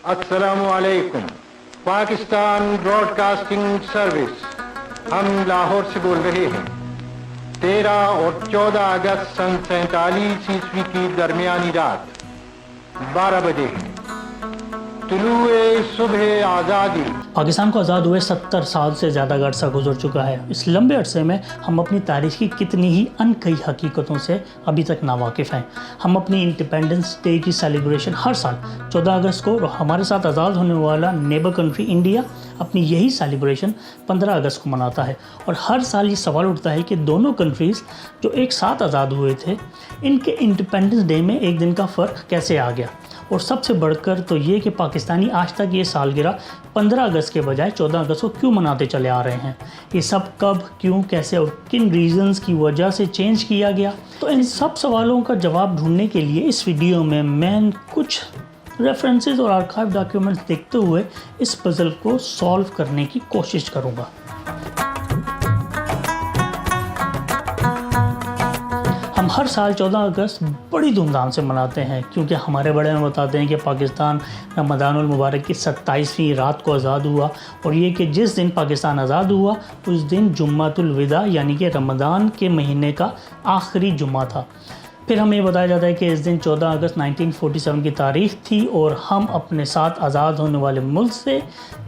अस्सलाम वालेकुम। Pakistan broadcasting service, हम लाहौर से बोल रहे हैं। 13 और 14 अगस्त सन 47 ईस्वी की दरमियानी रात 12 बजे है। तुलुए सुबह आज़ादी। पाकिस्तान को आज़ाद हुए 70 साल से ज़्यादा का अरसा गुजर चुका है। इस लंबे अरसे में हम अपनी तारीख़ की कितनी ही अनकही हकीकतों से अभी तक नावाकिफ़ हैं। हम अपनी इंडिपेंडेंस डे की सेलिब्रेशन हर साल 14 अगस्त को, हमारे साथ आज़ाद होने वाला नेबर कंट्री इंडिया अपनी यही सेलिब्रेशन 15 अगस्त को मनाता है। और हर साल ये सवाल उठता है कि दोनों कंट्रीज़ जो एक साथ आज़ाद हुए थे, इनके इंडिपेंडेंस डे में एक दिन का फ़र्क कैसे आ गया। और सबसे बढ़कर तो ये कि पाकिस्तानी आज तक ये सालगिरह 15 अगस्त के बजाय 14 अगस्त को क्यों मनाते चले आ रहे हैं। ये सब कब, क्यों, कैसे और किन रीज़न्स की वजह से चेंज किया गया। तो इन सब सवालों का जवाब ढूंढने के लिए इस वीडियो में मैं कुछ रेफरेंसेस और आर्काइव डॉक्यूमेंट्स देखते हुए इस पज़ल को सॉल्व करने की कोशिश करूँगा। हम हर साल 14 अगस्त बड़ी धूमधाम से मनाते हैं क्योंकि हमारे बड़े में बताते हैं कि पाकिस्तान रमज़ानुल मुबारक की 27वीं रात को आज़ाद हुआ, और ये कि जिस दिन पाकिस्तान आज़ाद हुआ उस दिन जुम्मातुल विदा यानी कि रमज़ान के महीने का आखिरी जुम्मा था। फिर हमें बताया जाता है कि इस दिन 14 अगस्त 1947 की तारीख़ थी और हम अपने साथ आज़ाद होने वाले मुल्क से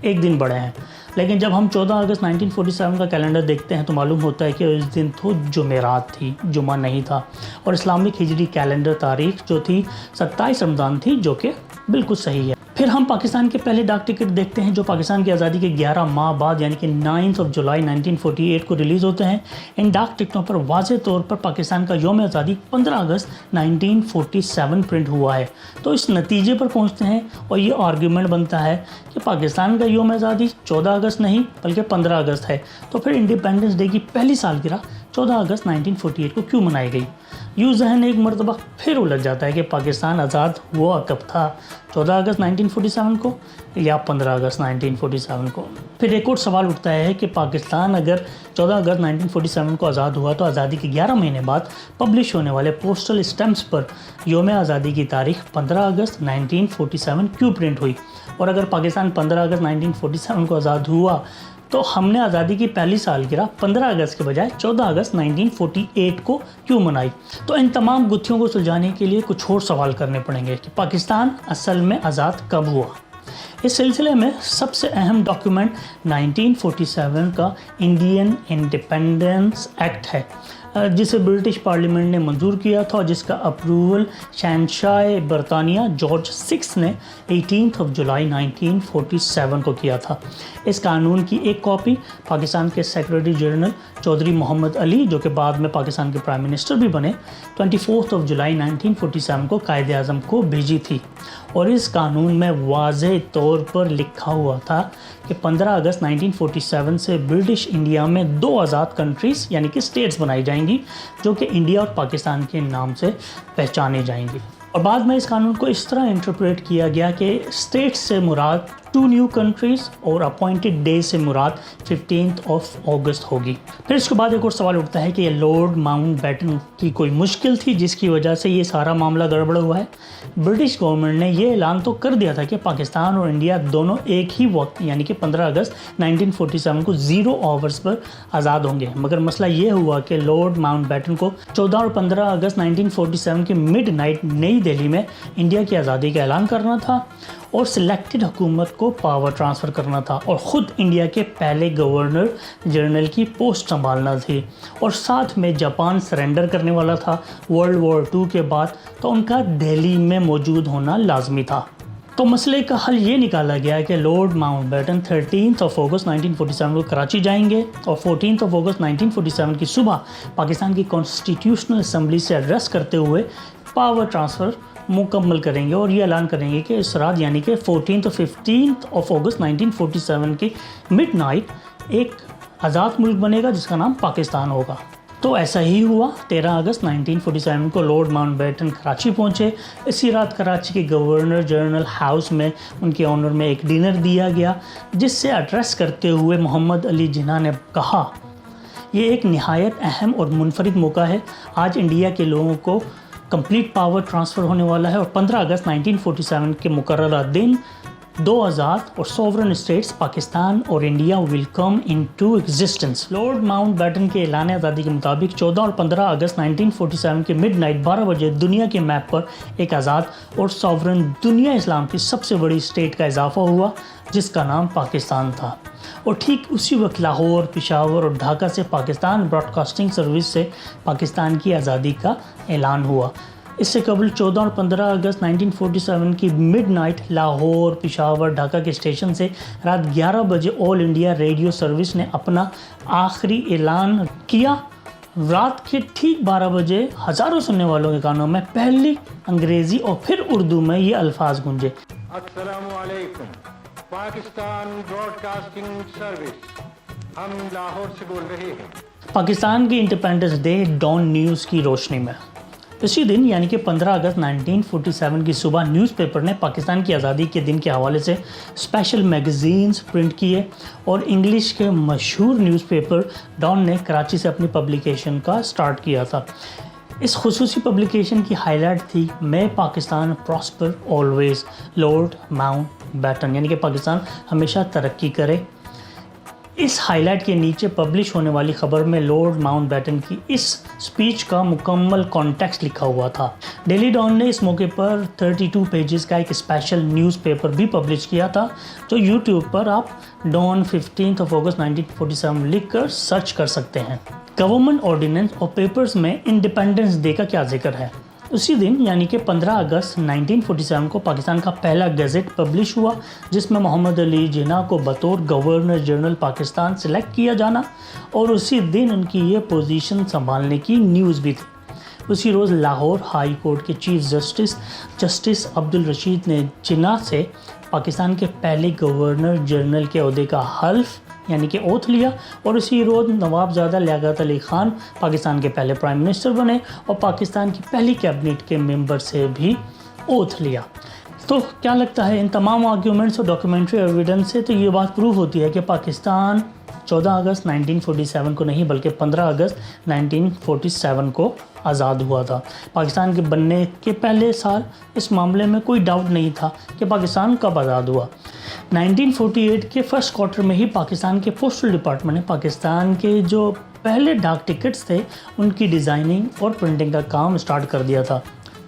एक दिन बड़े हैं। लेकिन जब हम 14 अगस्त 1947 का कैलेंडर देखते हैं तो मालूम होता है कि उस दिन तो जुमेरात थी, जुमा नहीं था। और इस्लामिक हिजरी कैलेंडर तारीख़ जो थी 27 रमज़ान थी, जो कि बिल्कुल सही है। फिर हम पाकिस्तान के पहले डाक टिकट देखते हैं जो पाकिस्तान की आज़ादी के 11 माह बाद यानी कि 9 जुलाई 1948 को रिलीज़ होते हैं। इन डाक टिकटों पर वाज़े तौर पर पाकिस्तान का यौम आज़ादी 15 अगस्त 1947 प्रिंट हुआ है। तो इस नतीजे पर पहुंचते हैं और ये आर्ग्यूमेंट बनता है कि पाकिस्तान का यौम आज़ादी 14 अगस्त नहीं बल्कि 15 अगस्त है। तो फिर इंडिपेंडेंस डे की पहली सालगिरह 14 अगस्त 1948 को क्यों मनाई गई। यूँ ज़हन एक मरतबा फिर उलझ जाता है कि पाकिस्तान आज़ाद हुआ कब था, 14 अगस्त 1947 को या 15 अगस्त 1947 को। फिर एक और सवाल उठता है कि पाकिस्तान अगर 14 अगस्त 1947 को आज़ाद हुआ तो आज़ादी के 11 महीने बाद पब्लिश होने वाले पोस्टल स्टैम्प्स पर यौम आज़ादी की तारीख़ 15 अगस्त 1947 क्यों प्रिंट हुई। और अगर पाकिस्तान 15 अगस्त 1947 को आज़ाद हुआ तो हमने आज़ादी की पहली सालगिरह 15 अगस्त के बजाय 14 अगस्त 1948 को क्यों मनाई। तो इन तमाम गुत्थियों को सुलझाने के लिए कुछ और सवाल करने पड़ेंगे कि पाकिस्तान असल में आज़ाद कब हुआ। इस सिलसिले में सबसे अहम डॉक्यूमेंट 1947 का इंडियन इंडिपेंडेंस एक्ट है, जिसे ब्रिटिश पार्लियामेंट ने मंजूर किया था और जिसका अप्रूवल शहंशाह बरतानिया जॉर्ज 6 ने 18 जुलाई 1947 को किया था। इस कानून की एक कॉपी पाकिस्तान के सेक्रेटरी जनरल चौधरी मोहम्मद अली, जो कि बाद में पाकिस्तान के प्राइम मिनिस्टर भी बने, 24 जुलाई 1947 को कायदे आज़म को भेजी थी। और इस कानून में वाज़ेह तौर पर लिखा हुआ था कि 15 अगस्त 1947 से ब्रिटिश इंडिया में 2 आज़ाद कंट्रीज़ यानी कि स्टेट्स बनाई जाएंगी जो कि इंडिया और पाकिस्तान के नाम से पहचानी जाएंगी। और बाद में इस कानून को इस तरह इंटरप्रेट किया गया कि स्टेट्स से मुराद 2 न्यू कंट्रीज़ और अपॉइंटेड डे से मुराद 15 अगस्त होगी। फिर इसके बाद एक और सवाल उठता है कि ये लॉर्ड माउंटबेटन की कोई मुश्किल थी जिसकी वजह से ये सारा मामला गड़बड़ हुआ है। ब्रिटिश गवर्नमेंट ने ये ऐलान तो कर दिया था कि पाकिस्तान और इंडिया दोनों एक ही वक्त यानी कि 15 अगस्त 1947 को 0 आवर्स पर आज़ाद होंगे, मगर मसला ये हुआ कि लॉर्ड माउंटबेटन को 14 और 15 अगस्त 1947 के मिडनाइट नई दिल्ली में इंडिया की आज़ादी का ऐलान करना था और सिलेक्टेड हुकूमत को पावर ट्रांसफ़र करना था और ख़ुद इंडिया के पहले गवर्नर जनरल की पोस्ट संभालना थी। और साथ में जापान सरेंडर करने वाला था वर्ल्ड वॉर 2 के बाद, तो उनका दिल्ली में मौजूद होना लाजमी था। तो मसले का हल ये निकाला गया कि लॉर्ड माउंटबेटन 13 अगस्त 1947 को कराची जाएंगे और 14 अगस्त 1947 की सुबह पाकिस्तान की कॉन्स्टिट्यूशनल असम्बली से एड्रेस करते हुए पावर ट्रांसफ़र मुकम्मल करेंगे और ये ऐलान करेंगे कि इस रात यानी कि 14 और 15 अगस्त 1947 की मिडनाइट एक आज़ाद मुल्क बनेगा जिसका नाम पाकिस्तान होगा। तो ऐसा ही हुआ। 13 अगस्त 1947 को लॉर्ड माउंटबेटन कराची पहुंचे। इसी रात कराची के गवर्नर जनरल हाउस में उनके ऑनर में एक डिनर दिया गया, जिससे एड्रेस करते हुए मोहम्मद अली जिन्ना ने कहा, ये एक निहायत अहम और मुनफरिद मौका है। आज इंडिया के लोगों को कंप्लीट पावर ट्रांसफ़र होने वाला है और 15 अगस्त 1947 के मुकर्ररा दिन दो आज़ाद और सॉवरन स्टेट्स पाकिस्तान और India will come into existence. Lord Mountbatten के ऐलान आज़ादी के मुताबिक 14 और 15 अगस्त 1947 के मिडनाइट 12 बजे दुनिया के मैप पर एक आज़ाद और सॉवरन दुनिया इस्लाम की सबसे बड़ी स्टेट का इजाफा हुआ जिसका नाम पाकिस्तान था। और ठीक उसी वक्त लाहौर, पेशावर और ढाका से पाकिस्तान ब्रॉडकास्टिंग सर्विस से पाकिस्तान की आज़ादी का ऐलान हुआ। इससे कबल 14 और 15 अगस्त 1947 की मिडनाइट लाहौर, पेशावर, ढाका के स्टेशन से रात 11 बजे ऑल इंडिया रेडियो सर्विस ने अपना आखिरी ऐलान किया। रात के ठीक 12 बजे हज़ारों सुनने वालों के कानों में पहली अंग्रेज़ी और फिर उर्दू में ये अल्फाज गूंजे, अस्सलामु अलैकुम, पाकिस्तान ब्रॉडकास्टिंग सर्विस, हम लाहौर से बोल रहे हैं। पाकिस्तान की इंडिपेंडेंस डे डॉन न्यूज़ की रोशनी में। इसी दिन यानी कि 15 अगस्त 1947 की सुबह न्यूज़पेपर ने पाकिस्तान की आज़ादी के दिन के हवाले से स्पेशल मैगज़ीन्स प्रिंट किए और इंग्लिश के मशहूर न्यूज़पेपर डॉन ने कराची से अपनी पब्लिकेशन का स्टार्ट किया था। इस खुसूसी पब्लिकेशन की हाईलाइट थी may Pakistan prosper always, Lord Mountbatten, यानी कि पाकिस्तान हमेशा तरक्की करे। इस हाईलाइट के नीचे पब्लिश होने वाली खबर में लॉर्ड माउंट बैटन की इस स्पीच का मुकम्मल कॉन्टेक्स्ट लिखा हुआ था। डेली डॉन ने इस मौके पर 32 पेजेस का एक स्पेशल न्यूज़पेपर भी पब्लिश किया था जो यूट्यूब पर आप डॉन 15 अगस्त 1947 लिख कर सर्च कर सकते हैं। गवर्नमेंट ऑर्डिनेंस और पेपर्स में इंडिपेंडेंस डे का क्या जिक्र है। उसी दिन यानी कि 15 अगस्त 1947 को पाकिस्तान का पहला गज़ट पब्लिश हुआ जिसमें मोहम्मद अली जिन्ना को बतौर गवर्नर जनरल पाकिस्तान सेलेक्ट किया जाना और उसी दिन उनकी ये पोजीशन संभालने की न्यूज़ भी थी। उसी रोज़ लाहौर हाई कोर्ट के चीफ जस्टिस अब्दुल रशीद ने जिन्ना से पाकिस्तान के पहले गवर्नर जनरल के ओहदे का हल्फ यानी कि ओथ लिया और उसी रोज़ नवाबजादा लियाकत अली ख़ान पाकिस्तान के पहले प्राइम मिनिस्टर बने और पाकिस्तान की पहली कैबिनेट के मेंबर से भी ओथ लिया। तो क्या लगता है इन तमाम आर्ग्यूमेंट्स और डॉक्यूमेंट्री एविडेंस से तो ये बात प्रूव होती है कि पाकिस्तान 14 अगस्त 1947 को नहीं बल्कि 15 अगस्त 1947 को आज़ाद हुआ था। पाकिस्तान के बनने के पहले साल इस मामले में कोई डाउट नहीं था कि पाकिस्तान कब आज़ाद हुआ। 1948 के फर्स्ट क्वार्टर में ही पाकिस्तान के पोस्टल डिपार्टमेंट ने पाकिस्तान के जो पहले डाक टिकट्स थे उनकी डिज़ाइनिंग और प्रिंटिंग का काम स्टार्ट कर दिया था।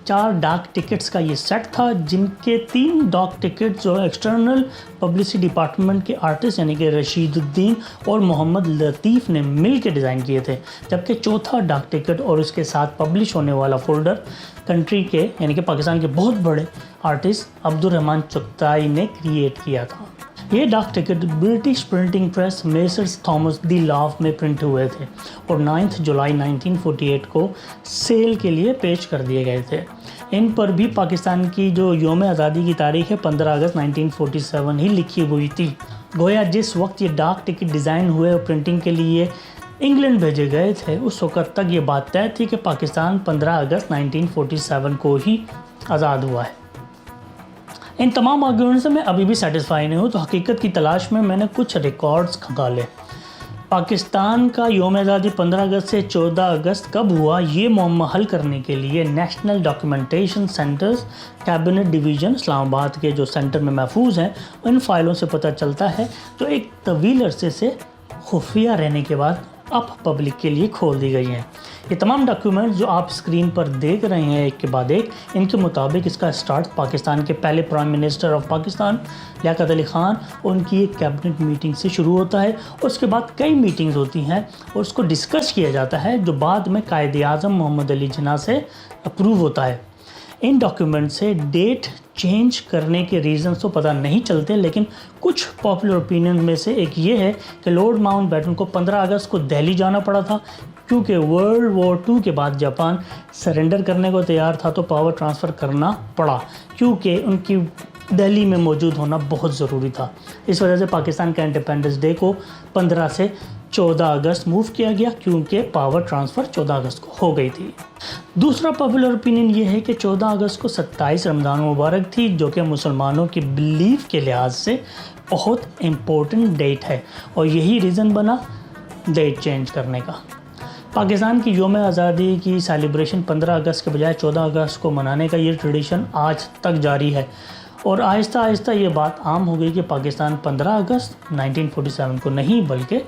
4 डाक टिकट्स का ये सेट था जिनके 3 डाक टिकट जो एक्सटर्नल पब्लिसिटी डिपार्टमेंट के आर्टिस्ट यानी कि रशीदुद्दीन और मोहम्मद लतीफ़ ने मिल के डिज़ाइन किए थे, जबकि चौथा डाक टिकट और उसके साथ पब्लिश होने वाला फोल्डर कंट्री के यानी कि पाकिस्तान के बहुत बड़े आर्टिस्ट अब्दुर्रहमान चुगताई ने क्रिएट किया था। ये डाक टिकट British printing press Messrs Thomas De La Rue में प्रिंट हुए थे और 9 जुलाई 1948 को सेल के लिए पेश कर दिए गए थे। इन पर भी पाकिस्तान की जो यौम आज़ादी की तारीख है 15 अगस्त 1947 ही लिखी हुई थी। गोया जिस वक्त ये डाक टिकट डिज़ाइन हुए और प्रिंटिंग के लिए इंग्लैंड भेजे गए थे उस वक्त तक ये बात तय थी कि पाकिस्तान 15 अगस्त 1947 को ही आज़ाद हुआ है। इन तमाम आर्ग्यूमेंट से मैं अभी भी सेटिस्फाई नहीं हूँ, तो हकीकत की तलाश में मैंने कुछ रिकॉर्ड्स खंगाले। पाकिस्तान का यौम आज़ादी 15 अगस्त से 14 अगस्त कब हुआ ये मुअम्मा हल करने के लिए national documentation centres cabinet division Islamabad के जो सेंटर में महफूज हैं उन फाइलों से पता चलता है जो एक तवील अरसे से खुफिया रहने के बाद अब पब्लिक के लिए खोल दी गई हैं। ये तमाम डॉक्यूमेंट्स जो आप स्क्रीन पर देख रहे हैं एक के बाद एक, इनके मुताबिक इसका स्टार्ट पाकिस्तान के पहले prime minister of Pakistan Liaquat Ali Khan और उनकी एक कैबिनेट मीटिंग से शुरू होता है और उसके बाद कई मीटिंग्स होती हैं और उसको डिस्कस किया जाता है जो बाद में कायदे आज़म मोहम्मद अली जिन्ना से अप्रूव होता है। इन डॉक्यूमेंट से डेट चेंज करने के रीज़न्स तो पता नहीं चलते, लेकिन कुछ पॉपुलर ओपिनियन में से एक ये है कि लॉर्ड माउंट बैटन को 15 अगस्त को दिल्ली जाना पड़ा था क्योंकि वर्ल्ड वॉर 2 के बाद जापान सरेंडर करने को तैयार था तो पावर ट्रांसफ़र करना पड़ा क्योंकि उनकी दिल्ली में मौजूद होना बहुत ज़रूरी था। इस वजह से पाकिस्तान का इंडिपेंडेंस डे को 15 से 14 अगस्त मूव किया गया क्योंकि पावर ट्रांसफ़र 14 अगस्त को हो गई थी। दूसरा पॉपुलर ओपिनियन ये है कि 14 अगस्त को 27 रमज़ान मुबारक थी जो कि मुसलमानों की बिलीफ के लिहाज से बहुत इम्पोर्टेंट डेट है और यही रीज़न बना डेट चेंज करने का। पाकिस्तान की यौम आज़ादी की सेलिब्रेशन 15 अगस्त के बजाय 14 अगस्त को मनाने का ये ट्रेडिशन आज तक जारी है اور آہستہ آہستہ یہ بات عام ہو گئی کہ پاکستان 15 اگست 1947 کو نہیں بلکہ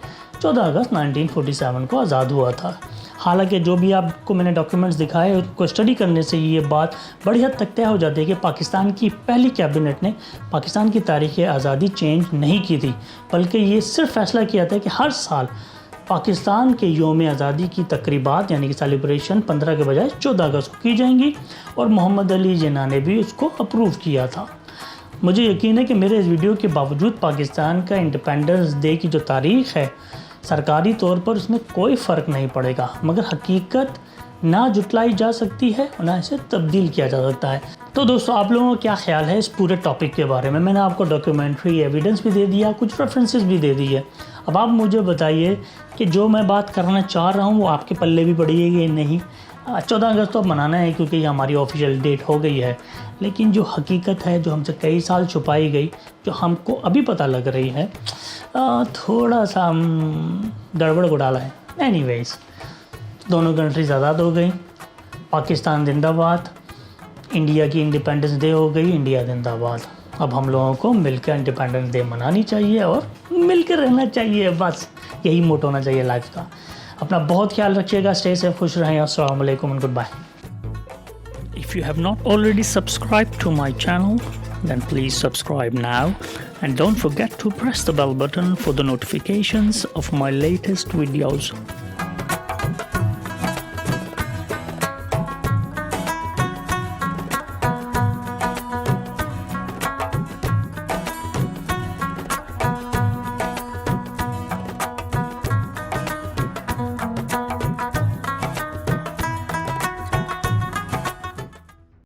14 اگست 1947 کو آزاد ہوا تھا. حالانکہ جو بھی آپ کو میں نے ڈاکیومنٹس دکھائے ان کو اسٹڈی کرنے سے یہ بات بڑی حد تک طے ہو جاتی ہے کہ پاکستان کی پہلی کیبنٹ نے پاکستان کی تاریخ آزادی چینج نہیں کی تھی، بلکہ یہ صرف فیصلہ کیا تھا کہ ہر سال پاکستان کے یوم آزادی کی تقریبات یعنی کہ سیلیبریشن 15 کے بجائے 14 اگست کو کی جائیں گی، اور محمد علی جناح نے بھی اس کو اپروو کیا تھا. مجھے یقین ہے کہ میرے اس ویڈیو کے باوجود پاکستان کا انڈیپینڈنس ڈے کی جو تاریخ ہے سرکاری طور پر اس میں کوئی فرق نہیں پڑے گا، مگر حقیقت نہ جٹلائی جا سکتی ہے اور نہ اسے تبدیل کیا جا سکتا ہے. تو دوستو آپ لوگوں کا کیا خیال ہے اس پورے ٹاپک کے بارے میں نے آپ کو ڈاکیومنٹری ایویڈنس بھی دے دیا، کچھ ریفرنسز بھی دے دی ہے. اب آپ مجھے بتائیے کہ جو میں بات کرنا چاہ رہا ہوں وہ آپ کے پلے بھی پڑی ہے کہ نہیں. 14 اگست تو اب منانا ہے کیونکہ یہ ہماری آفیشیل ڈیٹ ہو گئی ہے، لیکن جو حقیقت ہے جو ہم سے کئی سال چھپائی گئی، جو ہم کو ابھی پتہ لگ رہی ہے، تھوڑا سا گڑبڑ گھوٹالا ہے. اینی ویز دونوں کنٹریز آزاد ہو گئی، پاکستان زندہ باد، انڈیا کی انڈیپینڈنس ڈے ہو گئی، انڈیا زندہ باد. اب ہم لوگوں کو مل کر انڈیپینڈنس ڈے منانی چاہیے اور مل کر رہنا چاہیے، بس یہی موٹو ہونا چاہیے لائف کا. اپنا بہت خیال رکھیے گا، اسٹے سیف، خوش رہیں. السلام علیکم and goodbye. If you have not already subscribed to my channel, then please subscribe now and don't forget to press the bell button for the notifications of my latest videos.